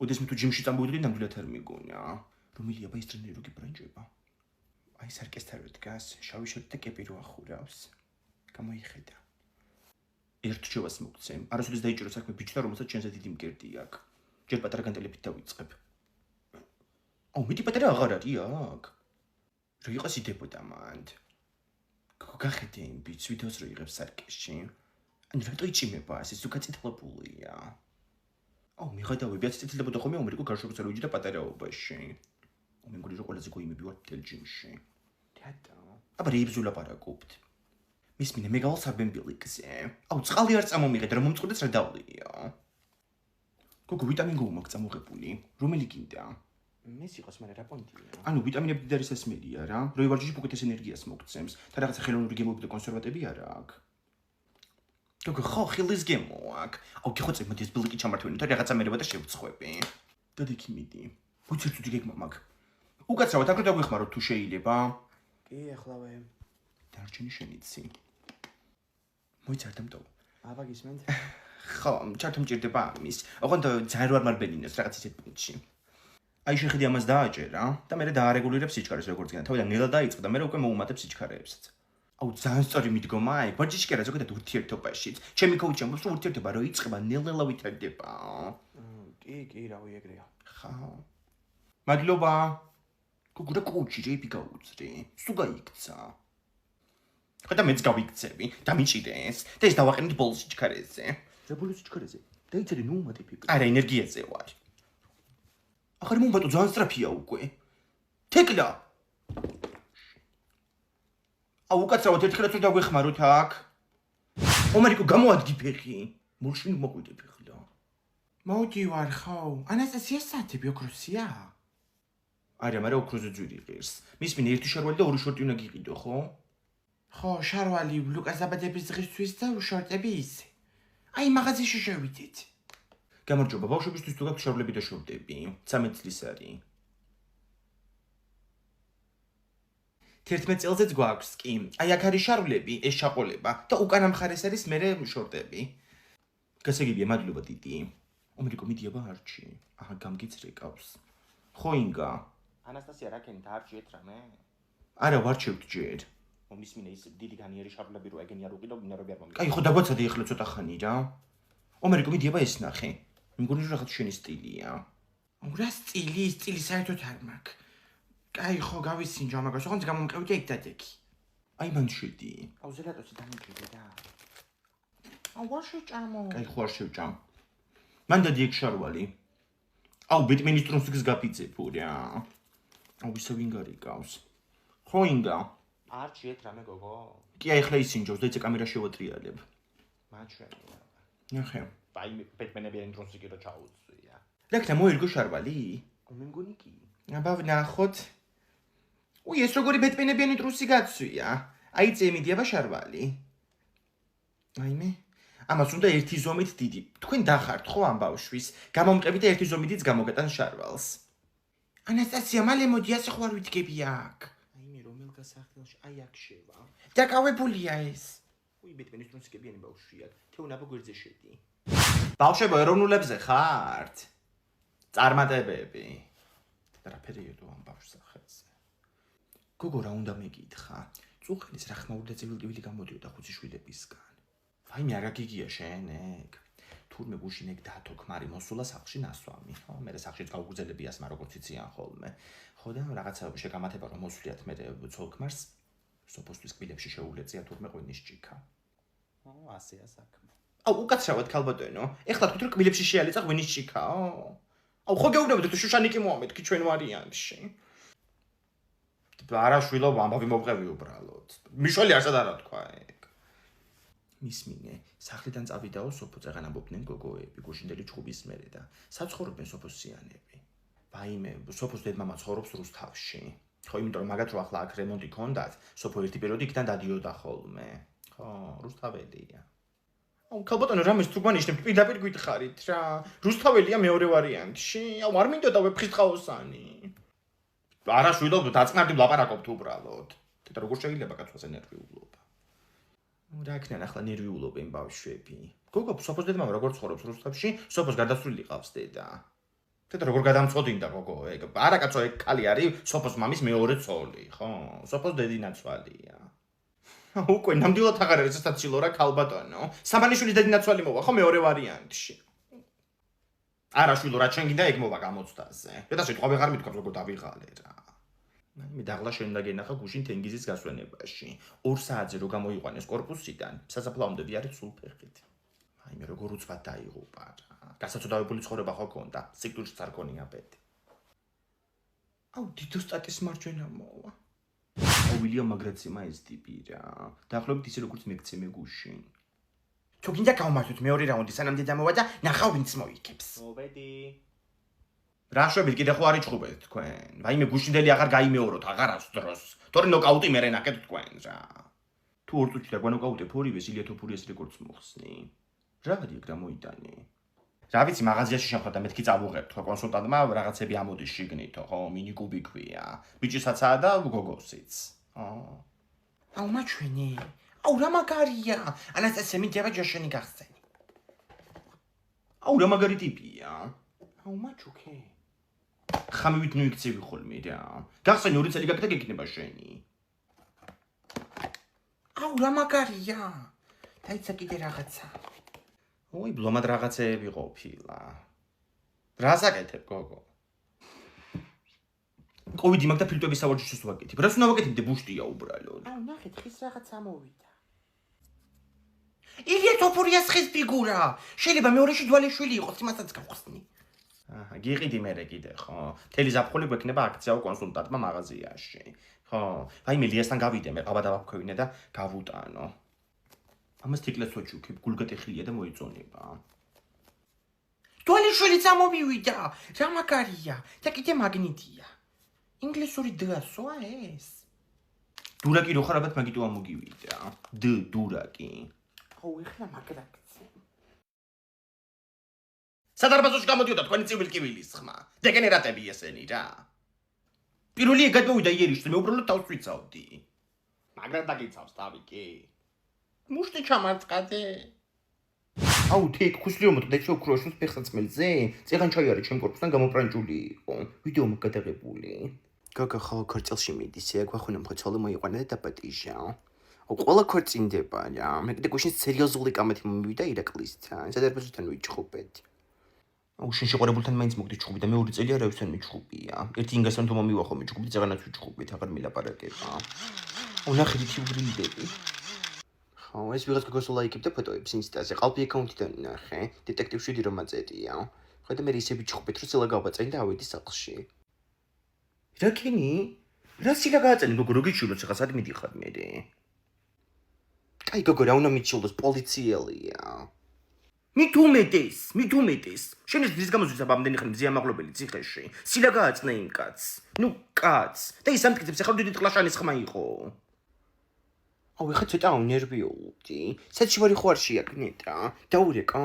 ოდეს მე თუ ჯიმში წამოვიდნენ ნამდვილად არ მეგონა. რომელია ბა ის ტრენერი რო გიბრანჭება? აი სარკესთან დგას, შავი შორტი და კეპი რო ახურავს. გამოიხედა. ერთ ჯობას მოგცემ. არასოდეს დაიჭირო საქმე ბიჭთა, რომელსაც ჩვენზე დიდი მკერდი აქვს. ჯერ პატარა განტელებით დავიწყებ. აუ, მეტი პატარა აღარ არის აქ. რო იყოს იდებოდა მანდ. გახედე იმ ბიჭს ვიდეოს რო იღებს სარკესში. ან რატო იჭიმება ასე, თუ გაწითლებულია. აუ, მიღადავები ასე წითლებოდა ხოლმე ამერიკო გარშემო როიჯი და პატარაობაში. მე მგონი რომ ყველაზე გოიმები ვარ ტელჯიმში. თატა. აბა რეიბზ ვლაპარაკობთ. მისმინე მე გავალ საბემბილიკზე. აუ, წყალი არ წამომიღეთ, რომ მომწყდეს რა დავლია. გოგო ვიტამინ გო მაქვს წამოღებული. რომელი გინდა? მეს იყოს მაგრამ რა პონტია? ანუ ვიტამინები და რისესმერია რა. როი ვარჯიში უკეთეს ენერგიას მოგცემს. და რაღაცა ხელოვნური გემოები და კონსერვატები არა აქვს. გოგო ხო ხილის გემო აქვს. აუ, გიხოცე მოდი ეს ბილიკი ჩამართვენი და რაღაცა მერება და შევწხვები. დადიქი მიდი. ვუცერთ თუ გეგმა მაქვს. უკაცრავად აქ რო დაგვეხმაროთ თუ შეიძლება. კი, ახლავე. დარჩენი შენიცი. მოიცარდამტო. აბა გისმენთ? ხო, ჩართო მჭირდება ამის. ოღონდ ძალიან რო არ მარბენინოს რაღაც ისეთ პუნქტში. აი შეხედი ამას დააჭერა და მე დაარეგულირებს სიჩქარეს როგორც გინდა. თავიდან ნელა დაიწყდა და მე უკვე მოუმატებ სიჩქარეებსაც. აუ ძალიან სწორი მიდგომა აი, ვარჯიში კი არა ზოგადად ურთიერთობაშიც. ჩემი კოუჩი ამბობს რომ ურთიერთობა რო იწყება, ნელა ვითარდება. კი, რავი ეგრეა. ხა. მადლობა. გოგო რა კოუჩი რეიპი გაუწრი. სულ გაიქცა. ხოდა მეც გავიქცები და მიჭირეს და ეს დავაყენეთ ბოლოს სიჩქარეზე. რა ბოლოს სიჩქარეზე? დაიწერე ნუ უმატებ ფიფი. არა, ენერგიაზე ვარ. ახალი მომბატო ძალიან სწრაფია უკვე. თეკლა. აუ უკაცრავად ერთხელაც რომ დაგვეხმაროთ აქ. ომარიკო გამოადგი ფეხი. მურშინ მოყვიდე ფეხლა. მოდი ვარ ხო? ანასტასია სათები ოქროსია? არა, მაგრამ ოქროზე ძვირი ღირს. მისმინე ერთი შარვალი და ორი შორტი უნდა გიყიდო, ხო? ხო, შარვალი ლუკას დაბადების დღისთვის და შორტები ისე. აი მაღაზიაში შევიდეთ. გამარჯობა, ბავშვებისთვის თუ გაქვთ შარვლები და შორტები, 13 წლის არის. 11 წელზეც გვაქვს კი. აი აქ არის შარვლები, ეს ჩაყოლება და უკანა მხარეს არის მერე შორტები. გასაგებია, მადლობა დიდი. ომრიკო მიდია ბარჩი. აჰა, გამგიცრეკავს. ხო ინგა. ანასტასია რაკენით არჩიეთ რამე? არა, ვარჩევთ ჯერ. მისმინე ის დიდი განიერი შარვლები რო ეგენი არ უყიდო, მინერები არ მომიგე. კაი, ხო დაგვაცადე ახლა ცოტა ხანი რა. ომერიკო მიდიება ეს ნახე. მგონი რომ რაღაც შენი სტილია. რა სტილი? სტილი საერთოდ არ მაქვს. კაი, ხო გავისინჯო მაგას, ოღონდ გამომყევი და ეგ დადექი. აი მან შედი. აუ ზელატოსი დამიჭირე და. აუ ვარ შეჭამო. კაი, ხო არ შევჭამ. მან დადი ეგ შარვალი. აუ ბეტმენის ტრონსკის გაფიცებო რა. აუ ისე ვინ გარიკავს. ხო ინგა. არჩიეთ რამე გოგო? კი აი ხლა ისინჯობს და იცი კამერა შევატრიალებ. მაჩვენია. ნახე. აი ბეტმენები ენტრონსი კი რა ჩაუწვია. რაკნა მოერგო შარვალი? მე მგონი კი. აბა ვნახოთ. უი ეს როგორი ბეტმენებიანი ტრუსი გაცვია. აი წემიდია შარვალი. აი მე. ამას უნდა ერთი ზომით დიდი. თქვენ დახართ ხო ამ ბავშვის? გამომყევი და ერთი ზომითიც გამოგატან შარვალს. ანასტასია, მალე მოდი ასე ხო არ ვიდგები აქ. სახელში აი აქ შევა. დაკავებულია ეს. უი ბეტმენის ტრუსიკებიანი ბავშვია. თეუნაბო გვერდზე შედი. ბავშვებო, ეროვნულებზე ხართ? წარმატებები. რა პერიოდო ამ ბავშვს სახელზე. გოგო რა უნდა მეკითხა? წუხნის რა ხმაური და ცივილ-ტივილი გამოდიოდა ხუთი შვილებისგან. ვაიმე არა გიგია შენ ეგ. თურმე გუშინ ეგ დათო ქმარი მოსულა სახლში ნასვამი. ხო, მე სახლშიც გავუგზელებიას, მაგრამ როგორც იციან ხოლმე. ხო და რაღაცა შეგამათება რომ მოსვლიათ მე ცოლქმარს სოფოსთვის კბილებში შეულეწია თურმე ყვინის ჭიქა. ასეა საქმე. აუ უკაცრავად ქალბატონო, ეხლა თქვით რომ კბილებში შეალეწა ღვინის ჭიქაო? აუ ხო გეუბნებოდეთ თუ შუშანიკი მოამეთქი ჩვენ ვარიანტში. არა შვილო, ამბავი მომყევი უბრალოდ. მიშველი არსად არა თქვა ეგ. მისმინე, სახლიდან წავიდაო სოფო წეღან ამბობდნენ გოგოები, გუშინდელი ჩხუბის მერე და საცხოვრობენ სოფოსიანები. ვაიმე, სოფოს დედმამა ცხოვრობს რუსთავში. ხო, იმიტომ რომ მაგათ რო ახლა აქ რემონტი ქონდათ, სოფო ერთი პერიოდი იქიდან დადიოდა ხოლმე. ხო, რუსთაველია. აუ, ქალბატონო, რამეს თუ გვანიშნებთ, პირდაპირ გვითხარით რა. რუსთაველია მეორე ვარიანტში. აუ, არ მინდოდა ვეფხისტყაოსანი. არა შვილო, დაწნარდი ვლაპარაკობთ უბრალოდ. და როგორ შეიძლება კაცვას ენერგიულობა? რა იქნება ახლა ნერვიულობა იმ ბავშვები. გოგო, სოფოს დედმამა როგორ ცხოვრობს რუსთავში, სოფოს გარდაცვლილი ყავს დედა. და როგორ გადამწოდინდა გოგო ეგ არა კაცო ეგ ქალი არის სოფოს მამის მეორე ცოლი ხო სოფოს დედინაცვალია უკვე ნამდვილად აღარ არის ესეც ცილო რა ქალბატონო სამანიშვილის დედინაცვალი მოვა ხო მეორე ვარიანტში არა შვილო რა ჩვენ გინდა ეგ მოვა გამოცდაზე და სიტყვა ვეღარ მithქვამს როგორ დავიღალე რა მე დაღლა შენ და გენახა გუშინ თენგიზის გასვენებაში 2 საათზე რო გამოიყვანეს კორპუსიდან სასაფლაომდე ვიარეთ სულ ფეხით აი მე როგორ უცბად დაიღუპა რა გასაცოდავებული ცხოვრება ხო ქონდა სიკვდილშიც არ ქონია ბედი აუ დიდოსტატის მარჯვენა მოვა აუ ვილიამ მაგრაციმა ეს ტიპი რა დაახლოებით ისე როგორც მეკცემე გუშინ თუ გინდა გავმართოთ მეორე რაუნდი სანამ დედა მოვა და ნახავ ვინც მოიგებს მოვედი რა შვებით კიდე ხო არ იჭხუბეთ თქვენ ვაიმე გუშინდელი აღარ გაიმეოროთ აღარავს დროს თორე ნოკაუტი მერე ნაკეთ თქვენ რა თუ ორ წუთში და გვანოკაუტებ ორივეს ილია თოფურიას რეკორდს მოხსნი რა არის ეგ რა მოიტანე რა ვიცი მაღაზიაში შეხვდა და მეთქი წავუღებთ ხო კონსულტანტმა რაღაცები ამოდის შიგნითო ხო მინი კუბიქვია ბიჭისაცაა და გოგოსიც აუ მაჩვენე აუ რა მაგარია ანასტასია მინდა ჯაშენი გახსენი აუ რა მაგარი ტიპია აუ მაჩუქე ხამივით ნუიქცევი ხოლმე რა გახსენი 2 წელი გაკეთა გეკნება შენი აუ რა მაგარია დაიცა კიდე რაღაცა ой, ბლომად რაღაცეები ყოფილა. რა საკეთებ, გოგო? კოვიდი მაგ და ფილტვების სავარჯიშოს ვაკეთებ. რას უნდა ვაკეთებ, ბუშტია უბრალოდ. აუ, ნახეთ, ხის რაღაცა მოვიდა. ილია თოფურიას ხის ფიგურა. შეიძლება მეორეში დვალეშვილი იყოს, იმასაც გავხსნი. აჰა, გიყიდი მერე კიდე, ხო? მთელი ზაფხული გვექნება აქციაო კონსულტანტმა მაღაზიაში. ხო? აი მე ლიასთან გავიდე, მე ყავა დავაქვევინე და გავუტანო. ამას თიკლას ვაჩუქებ, გულგატეხილია და მოიწონება. თვალიშვილიც ამოვივიდა, რა მაგარია და კიდე მაგნიტია. ინგლისური დასოა ეს. დურაკი რო ხარ, ალბათ მაგიტო ამოგივიდა. დურაკი. აუ, ეხლა მაგრაკცე. სადარბაზოში გამოდიოდა თქვენი ცივილკივილის ხმა. დეგენერატები ესენი რა. პირველი ეგად მოვიდა იერიშზე, მე უბრალოდ თავს ვიცავდი. მაგრამ დაგიცავს თავი კი. მუშტი ჩამარწყადე. აუ, თეიქ ხუსლიო მოტყდე შევქროშოს ფეხსაცმელზე. წეგან ჩაიარე ჩემ კორპუსთან გამოპრანჭული იყო. ვიდეო მოგადაღებული. გოგო ხო ქორწილში მიდის, ეგ ვახუნა მხოცოლი მოიყვანა და დაპატიჟა. აუ, ყველა ქორწინდება რა. მე კიდე გუშინ სერიოზული კამათი მომივიდა ირაკლისთან. სადარბაზოსთან ვიჩხუბეთ. აუ, შენ შეყურებულთან მაინც მოგდი ჩხუბი და მე 2 წელი არავისთან მიჩხუბია. ერთი ინგასთან თუ მომივა ხო მიჩხუბი, წეგანაც ვიჩხუბით, აღარ მილაპარაკება. აუ, ნახე თიურილდები. აუ ეს ვიღაც გოგოს ლაიკებდა ფოტოებს ინსტაზე. ყალბი აკაუნტიდან ნახე. დეტექტივ 7 რომ აწედია. ხედა მე ისე ვიჩხუბეთ, რომ სილა გავაწენი და ავედი სახლში. რა ქენი? რა სილა გააწენი გოგო, როგორ გიჩვენოთ ხა სად მიდიხარ მე? კაი გოგო, რა უნდა მიჩულოს პოლიციელია. მით უმეტეს. შენ ეს ვის გამოსვისაბ ამდენი ხანი მზიამაღლობელი ციხეში. სილა გააწნა იმ კაცს. ნუ კაცს. და ის ამტკიცებს ახლა დიდი ტყლაშანის ხმა იყო. აუ ეხა ცოტა ნერვიულობდი. საჩი ვარი ხო არ შეაკნეტა. დაურეკა.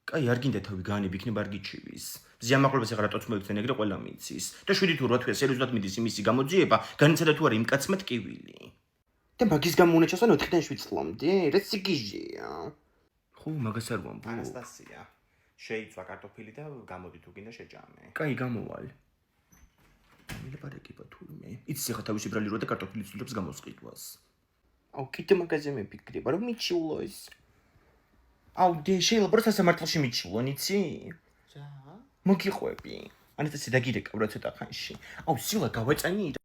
კაი არ გინდა თავი განები იქნება არ გიჩივის. მზიამაღლობას ახლა რატოც მოიქცენ ეგრე ყველა მიცის. და 7 თუ 8 თვე სერიოზულად მიდის იმისი გამოძიება, განიცადა თუ არა იმ კაცმა ტკივილი. და მაგის გამო უნდა ჩასვან 4-დან 7 წლამდე? რა სიგიჟეა? ხო, მაგას არ ვამბობ. ანასტასია, შეიწვა კარტოფილი და გამოდი თუ გინდა შეჭამე. კაი, გამოვალ. მილაპარაკება თურმე. იცი ხა თავისი ბრალი რო და კარტოფილი ცდილობს გამოსყიდვას. აუ, კიდე მაგაზე მეფიქრება, რომ მიჩულო ეს. აუ, შეიძლება რომ სასამართლოში მიჩულონ, იცი? რა? მოგიყვები. ანასტასია დაგირეკავ რა ცოტა ხანში. აუ, სილა გავაწანი